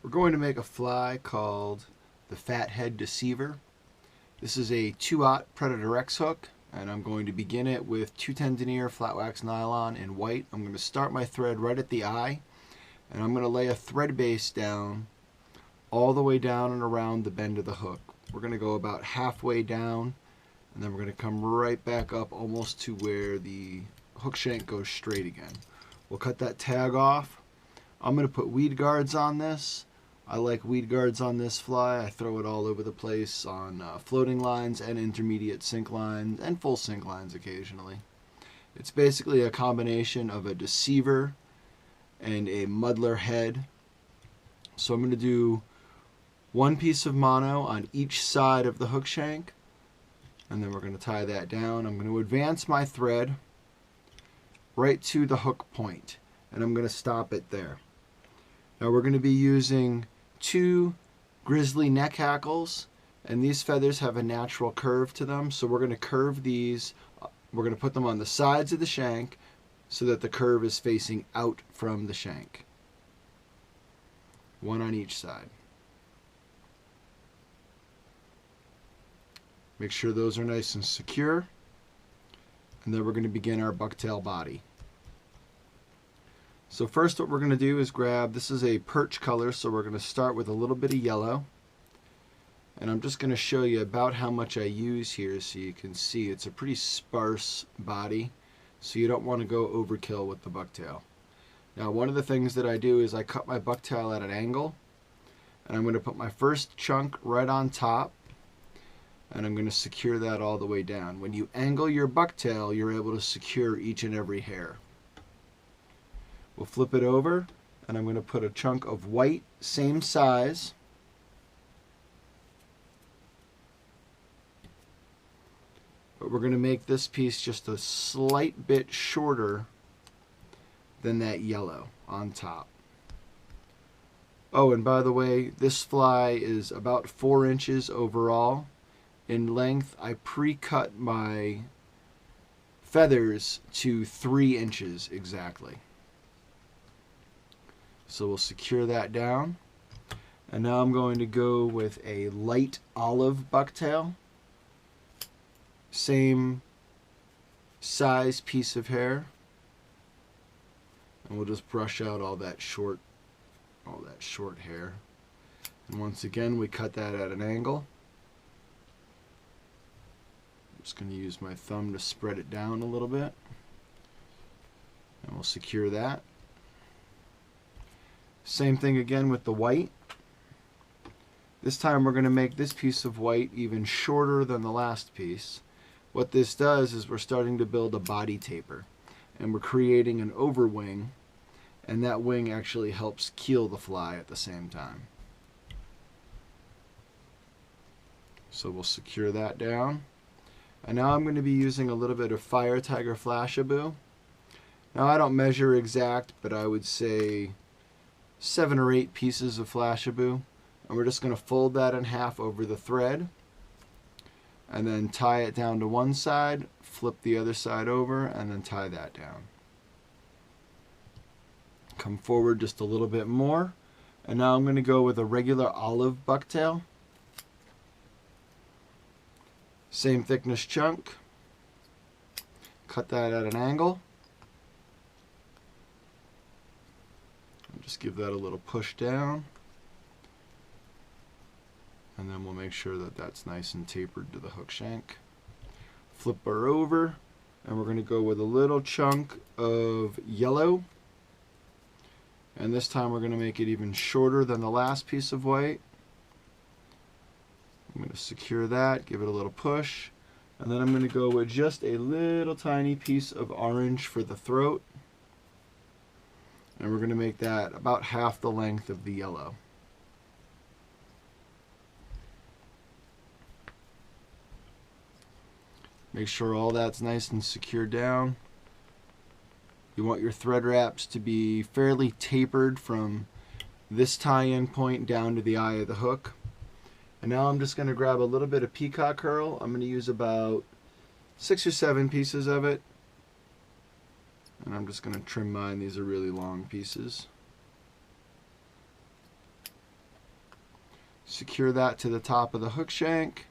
We're going to make a fly called the Fathead Deceiver. This is a 2/0 Predator X hook, and I'm going to begin it with 210 denier flat wax nylon in white. I'm going to start my thread right at the eye, and I'm going to lay a thread base down all the way down and around the bend of the hook. We're going to go about halfway down, and then we're going to come right back up almost to where the hook shank goes straight again. We'll cut that tag off. I'm going to put weed guards on this. I like weed guards on this fly. I throw it all over the place on floating lines and intermediate sink lines and full sink lines occasionally. It's basically a combination of a deceiver and a muddler head. So I'm going to do one piece of mono on each side of the hook shank, and then we're going to tie that down. I'm going to advance my thread right to the hook point, and I'm going to stop it there. Now we're going to be using 2 Grizzly neck hackles, and these feathers have a natural curve to them, so we're going to curve these. We're going to put them on the sides of the shank so that the curve is facing out from the shank. One on each side. Make sure those are nice and secure, and then we're going to begin our bucktail body. So first what we're going to do is grab, this is a perch color, so we're going to start with a little bit of yellow. And I'm just going to show you about how much I use here so you can see it's a pretty sparse body, so you don't want to go overkill with the bucktail. Now one of the things that I do is I cut my bucktail at an angle, and I'm going to put my first chunk right on top, and I'm going to secure that all the way down. When you angle your bucktail, you're able to secure each and every hair. We'll flip it over, and I'm going to put a chunk of white, same size. But we're going to make this piece just a slight bit shorter than that yellow on top. Oh, and by the way, this fly is about 4 inches overall in length. I pre-cut my feathers to 3 inches exactly. So we'll secure that down. And now I'm going to go with a light olive bucktail. Same size piece of hair. And we'll just brush out all that short hair. And once again, we cut that at an angle. I'm just going to use my thumb to spread it down a little bit. And we'll secure that. Same thing again with the white. This time we're going to make this piece of white even shorter than the last piece. What this does is we're starting to build a body taper, and we're creating an overwing, and that wing actually helps keel the fly at the same time. So we'll secure that down. And now I'm going to be using a little bit of Fire Tiger Flashabou. Now I don't measure exact, but I would say 7 or 8 pieces of Flashabou, and we're just going to fold that in half over the thread and then tie it down to one side, flip the other side over, and then tie that down. Come forward just a little bit more, and now I'm going to go with a regular olive bucktail. Same thickness chunk. Cut that at an angle. Just give that a little push down, and then we'll make sure that that's nice and tapered to the hook shank. Flip her over, and we're going to go with a little chunk of yellow, and this time we're going to make it even shorter than the last piece of white. I'm going to secure that, give it a little push, and then I'm going to go with just a little tiny piece of orange for the throat. And we're going to make that about half the length of the yellow. Make sure all that's nice and secure down. You want your thread wraps to be fairly tapered from this tie-in point down to the eye of the hook. And now I'm just going to grab a little bit of peacock curl. I'm going to use about 6 or 7 pieces of it. And I'm just going to trim mine. These are really long pieces. secure that to the top of the hook shank.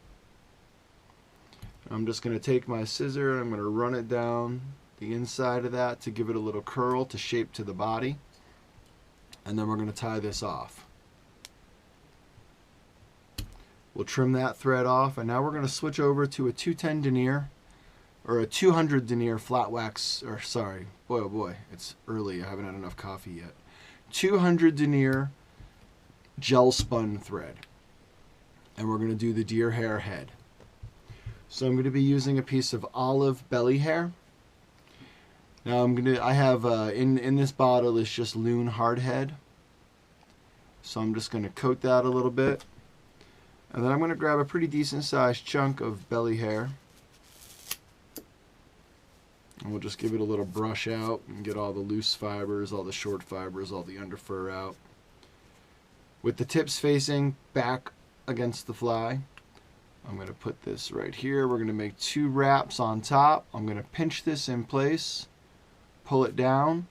I'm just going to take my scissor and I'm going to run it down the inside of that to give it a little curl to shape to the body. And then we're going to tie this off. We'll trim that thread off, and now we're going to switch over to a 210 denier, or a 200 denier flat wax, or sorry, boy oh boy, it's early, I haven't had enough coffee yet. 200 denier gel spun thread. And we're going to do the deer hair head. So I'm going to be using a piece of olive belly hair. Now I have in this bottle is just loon hardhead. So I'm just going to coat that a little bit. And then I'm going to grab a pretty decent sized chunk of belly hair. And we'll just give it a little brush out and get all the loose fibers, all the short fibers, all the underfur out. With the tips facing back against the fly, I'm going to put this right here. We're going to make 2 wraps on top. I'm going to pinch this in place, pull it down,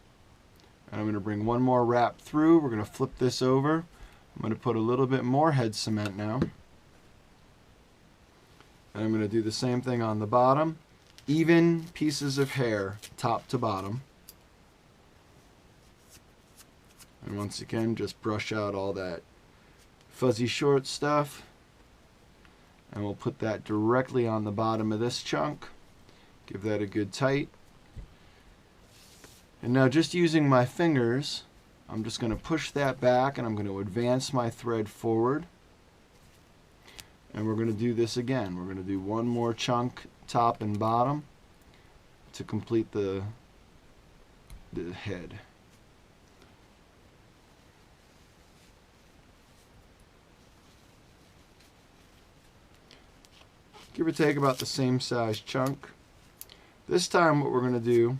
and I'm going to bring 1 more wrap through. We're going to flip this over. I'm going to put a little bit more head cement now. And I'm going to do the same thing on the bottom. Even pieces of hair, top to bottom. And once again, just brush out all that fuzzy short stuff. And we'll put that directly on the bottom of this chunk. Give that a good tight. And now just using my fingers, I'm just going to push that back and I'm going to advance my thread forward. And we're going to do this again. We're going to do 1 more chunk, top and bottom, to complete the head. Give or take about the same size chunk. This time what we're going to do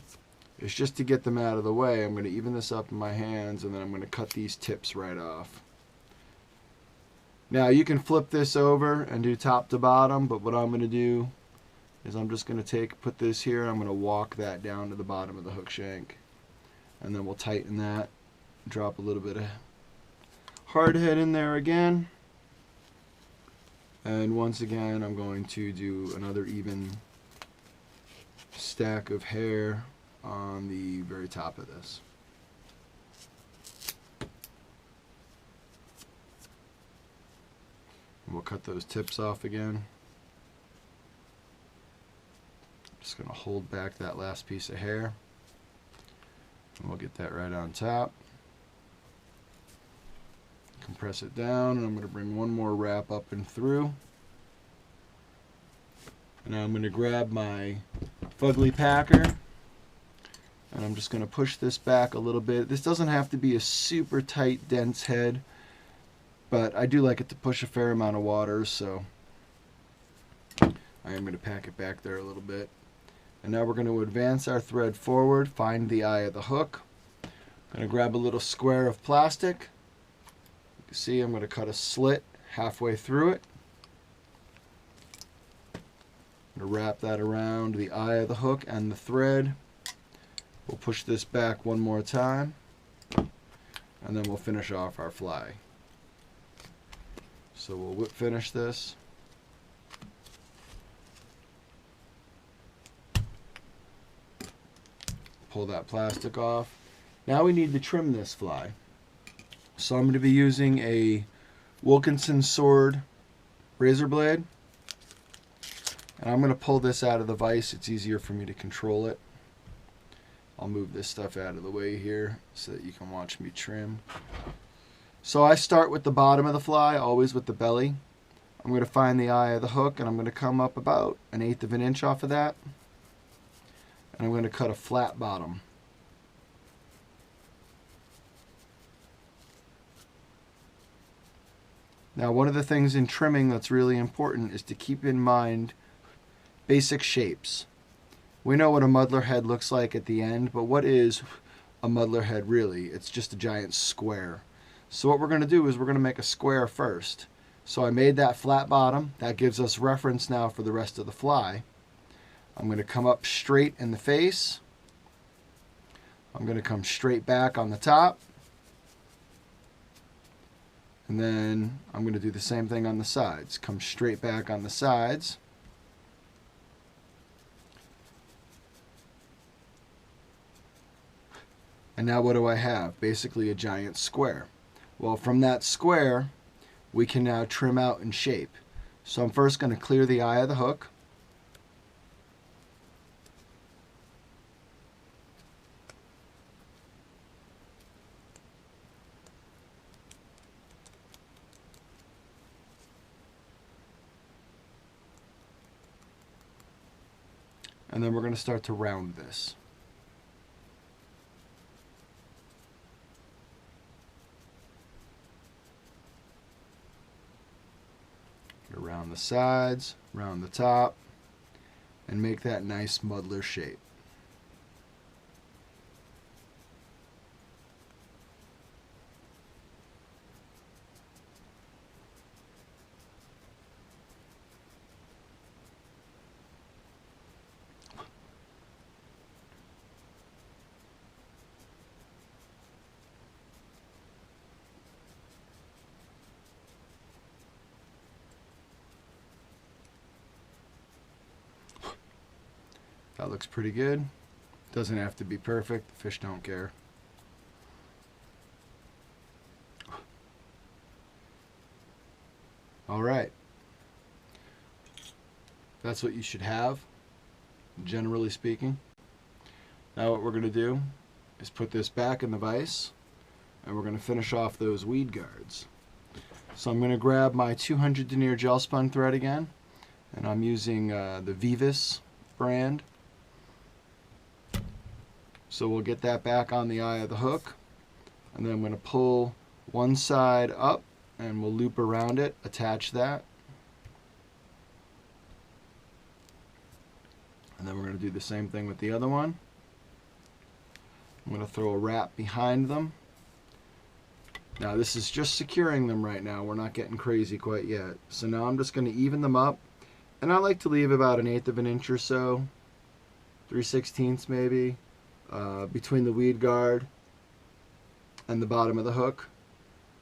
is, just to get them out of the way, I'm going to even this up in my hands and then I'm going to cut these tips right off. Now you can flip this over and do top to bottom, but what I'm going to do is I'm just going to put this here, I'm going to walk that down to the bottom of the hook shank. And then we'll tighten that, drop a little bit of hard head in there again. And once again, I'm going to do another even stack of hair on the very top of this. We'll cut those tips off again. Just going to hold back that last piece of hair. And we'll get that right on top. Compress it down, and I'm going to bring 1 more wrap up and through. And now I'm going to grab my fugly packer, and I'm just going to push this back a little bit. This doesn't have to be a super tight, dense head, but I do like it to push a fair amount of water, so I am going to pack it back there a little bit. And now we're going to advance our thread forward, find the eye of the hook. I'm going to grab a little square of plastic. You can see I'm going to cut a slit halfway through it. I'm going to wrap that around the eye of the hook and the thread. We'll push this back 1 more time, and then we'll finish off our fly. So we'll whip finish this. Pull that plastic off. Now we need to trim this fly. So I'm going to be using a Wilkinson sword razor blade. And I'm going to pull this out of the vise. It's easier for me to control it. I'll move this stuff out of the way here so that you can watch me trim. So I start with the bottom of the fly, always with the belly. I'm going to find the eye of the hook, and I'm going to come up about 1/8 of an inch off of that. And I'm going to cut a flat bottom. Now, one of the things in trimming that's really important is to keep in mind basic shapes. We know what a muddler head looks like at the end, but what is a muddler head really? It's just a giant square. So what we're going to do is we're going to make a square first. So I made that flat bottom. That gives us reference now for the rest of the fly. I'm going to come up straight in the face. I'm going to come straight back on the top. And then I'm going to do the same thing on the sides. Come straight back on the sides. And now what do I have? Basically a giant square. Well, from that square, we can now trim out and shape. So I'm first going to clear the eye of the hook. And then we're going to start to round this. Around the sides, around the top, and make that nice muddler shape. That looks pretty good. Doesn't have to be perfect. The fish don't care. All right. That's what you should have, generally speaking. Now what we're going to do is put this back in the vise, and we're going to finish off those weed guards. So I'm going to grab my 200 denier gel spun thread again, and I'm using the Vivis brand. So we'll get that back on the eye of the hook, and then I'm going to pull one side up and we'll loop around it, attach that, and then we're going to do the same thing with the other one. I'm going to throw a wrap behind them. Now this is just securing them right now. We're not getting crazy quite yet. So now I'm just going to even them up, and I like to leave about 1/8 of an inch or so, 3/16 maybe, between the weed guard and the bottom of the hook.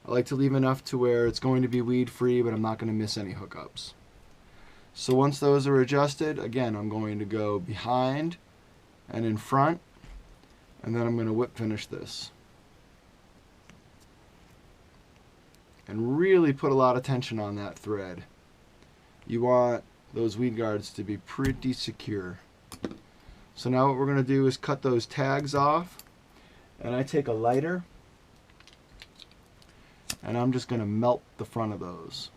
I like to leave enough to where it's going to be weed free, but I'm not going to miss any hookups. So once those are adjusted, again, I'm going to go behind and in front, and then I'm going to whip finish this. And really put a lot of tension on that thread. You want those weed guards to be pretty secure. So now what we're going to do is cut those tags off, and I take a lighter and I'm just going to melt the front of those.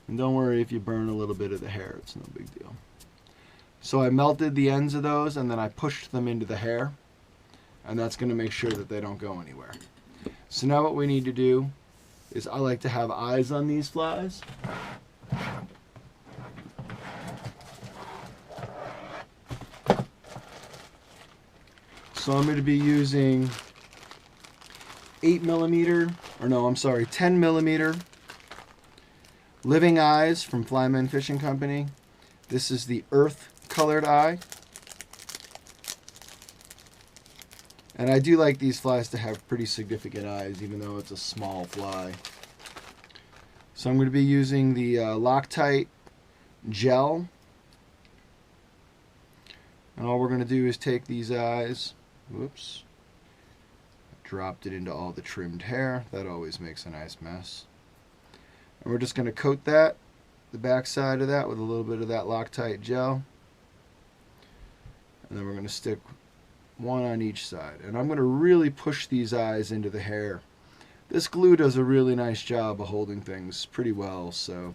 And don't worry if you burn a little bit of the hair, it's no big deal. So I melted the ends of those, and then I pushed them into the hair, and that's going to make sure that they don't go anywhere. So now what we need to do is, I like to have eyes on these flies. So I'm going to be using 10 millimeter living eyes from Flyman Fishing Company. This is the earth colored eye. And I do like these flies to have pretty significant eyes, even though it's a small fly. So I'm going to be using the Loctite gel. And all we're going to do is take these eyes, whoops, dropped it into all the trimmed hair. That always makes a nice mess. And we're just going to coat that, the back side of that, with a little bit of that Loctite gel. And then we're going to stick one on each side. And I'm going to really push these eyes into the hair. This glue does a really nice job of holding things pretty well, so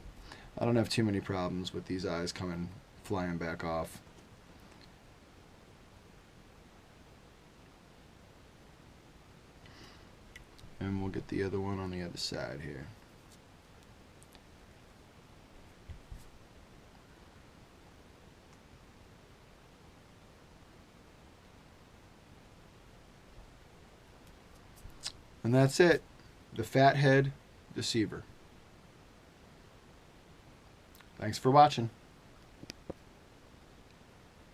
I don't have too many problems with these eyes coming flying back off. And we'll get the other one on the other side here. And that's it. The Fathead Deceiver. Thanks for watching.